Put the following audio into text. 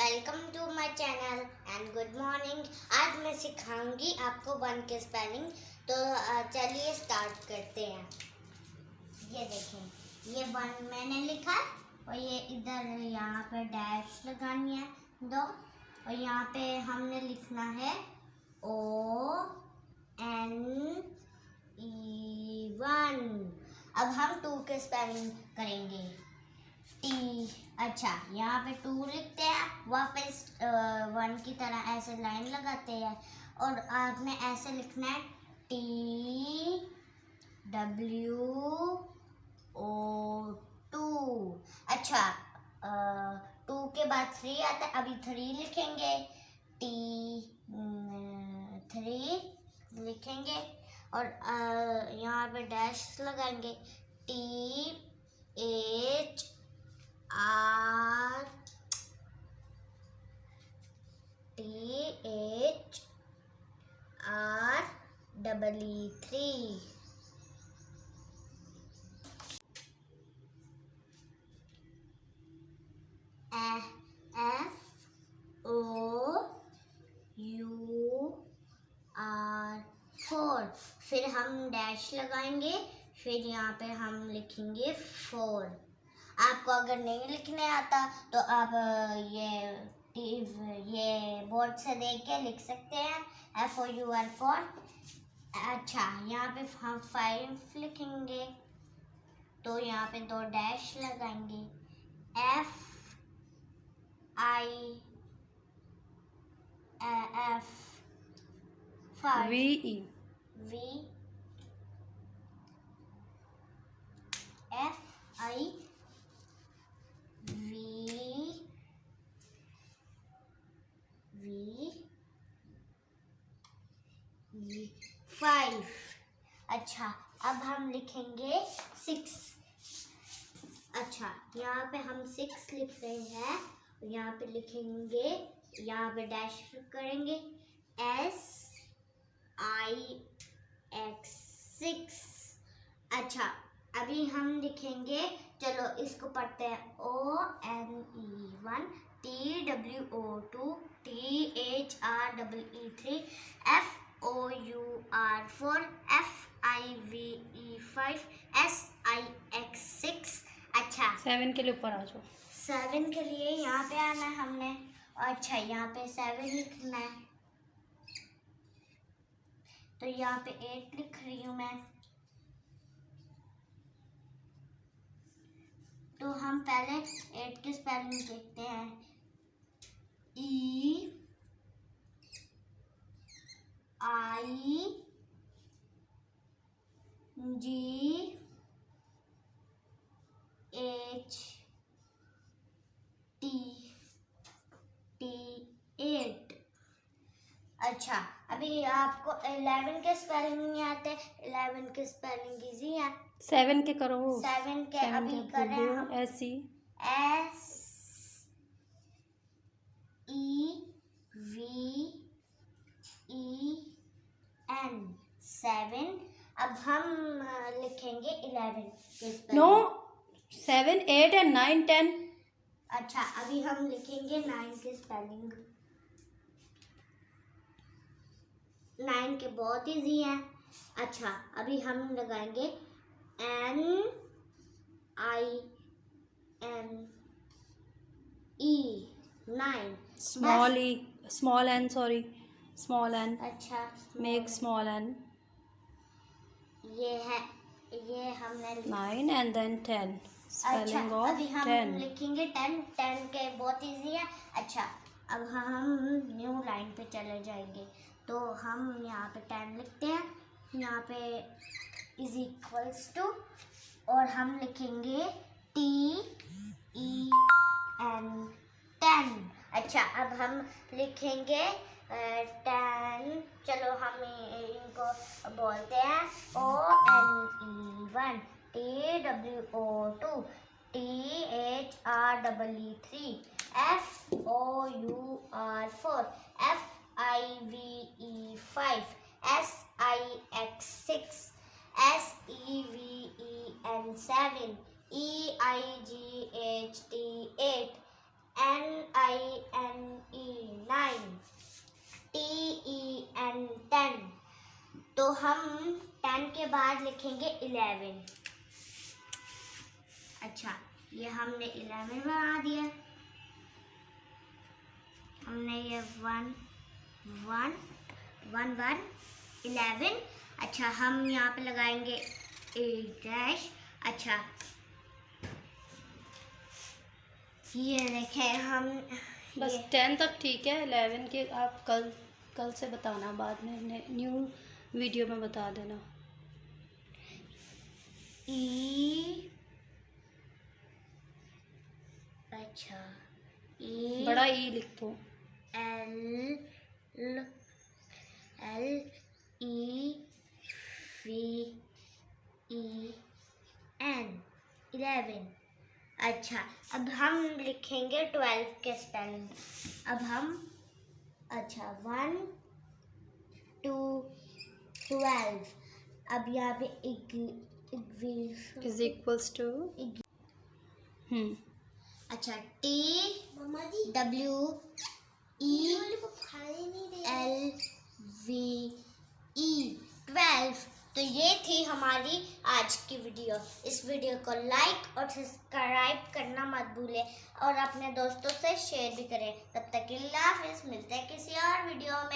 Welcome to my channel and good morning. आज मैं सिखाऊंगी आपको वन के स्पेलिंग। तो चलिए स्टार्ट करते हैं। ये देखें, ये वन मैंने लिखा और ये इधर यहाँ पे डैश लगानी है दो, और यहाँ पे हमने लिखना है ONE। अब हम टू के स्पेलिंग करेंगे। टी, अच्छा यहाँ पे टू लिखते हैं, वापस वन की तरह ऐसे लाइन लगाते हैं और आपने ऐसे लिखना है TWO2। अच्छा, टू के बाद थ्री आता है, अभी थ्री लिखेंगे, T3 लिखेंगे और यहाँ पे डैश लगाएंगे, THREE3। FOUR। फिर हम डैश लगाएंगे, फिर यहाँ पे हम लिखेंगे 4। आपको अगर नहीं लिखने आता तो आप ये बोर्ड से देख के लिख सकते हैं, FOUR4। अच्छा, यहाँ पे हम 5 लिखेंगे तो यहाँ पे 2 डैश लगाएंगे, VE FIVE। अच्छा, अब हम लिखेंगे 6। अच्छा, यहाँ पे हम 6 लिख रहे हैं, यहाँ पे लिखेंगे, यहाँ पे डैश करेंगे, SIX6। अच्छा, अभी हम लिखेंगे, चलो इसको पढ़ते हैं, ONE1 TWO2 THREE3 FOUR4 FIVE5 SIX6। अच्छा, 7 के लिए ऊपर आ जाओ। 7 के लिए यहाँ पे आना है हमने। अच्छा, यहाँ पे 7 लिखना है, तो यहाँ पे 8 लिख रही हूँ मैं। तो हम पहले 8 की स्पेलिंग देखते हैं, EIGHT। अच्छा, अभी आपको 11 के स्पेलिंग नहीं आते, 11 के स्पेलिंग इजी है। 7 के करो। 7 के अभी कर रहे हैं हम, SEVEN 7। अब हम लिखेंगे 11 के स्पेलिंग। No, 7 8 and 9 10। अच्छा, अभी हम लिखेंगे 9 के स्पेलिंग। 9 के बहुत इजी है। अच्छा, अभी हम लगाएंगे NINE 9। Small n, sorry, small n. अच्छा, Make small n। ये हमने 9 and then 10। अच्छा, Spelling of अभी हम 10। लिखेंगे 10 के बहुत इजी है। अच्छा, अब हम न्यू लाइन पे चले जाएंगे, तो हम यहाँ पे 10 लिखते हैं, यहाँ पे इज इक्वल्स टू, और हम लिखेंगे TEN 10। अच्छा, अब हम लिखेंगे 10, चलो हम इनको बोलते हैं ONE1 TWO2 THREE3 FOUR4 FIVE5 SIX6 SEVEN7 EIGHT8 NINE हम 10 के बाद लिखेंगे 11। अच्छा, ये हमने 11 बना दिया। हमने ये 1 1 1 1 11। अच्छा, हम यहाँ पे लगाएंगे 8 डैश। अच्छा, ये देखें हम बस 10 तक ठीक है। 11 के आप कल से बताना, बाद में न्यू वीडियो में बता देना। ई, अच्छा, ई बड़ा ई लिख दो। L L E V E N 11। अच्छा, अब हम लिखेंगे 12 के स्पेलिंग। अब हम अच्छा 1 2 12। अब यहाँ पे इज इक्वल्स टू। अच्छा, T W E L V E 12। तो ये थी हमारी आज की वीडियो। इस वीडियो को लाइक और सब्सक्राइब करना मत भूलें और अपने दोस्तों से शेयर भी करें। तब तक के लिए अल्लाह हाफिज़। मिलते हैं किसी और वीडियो में।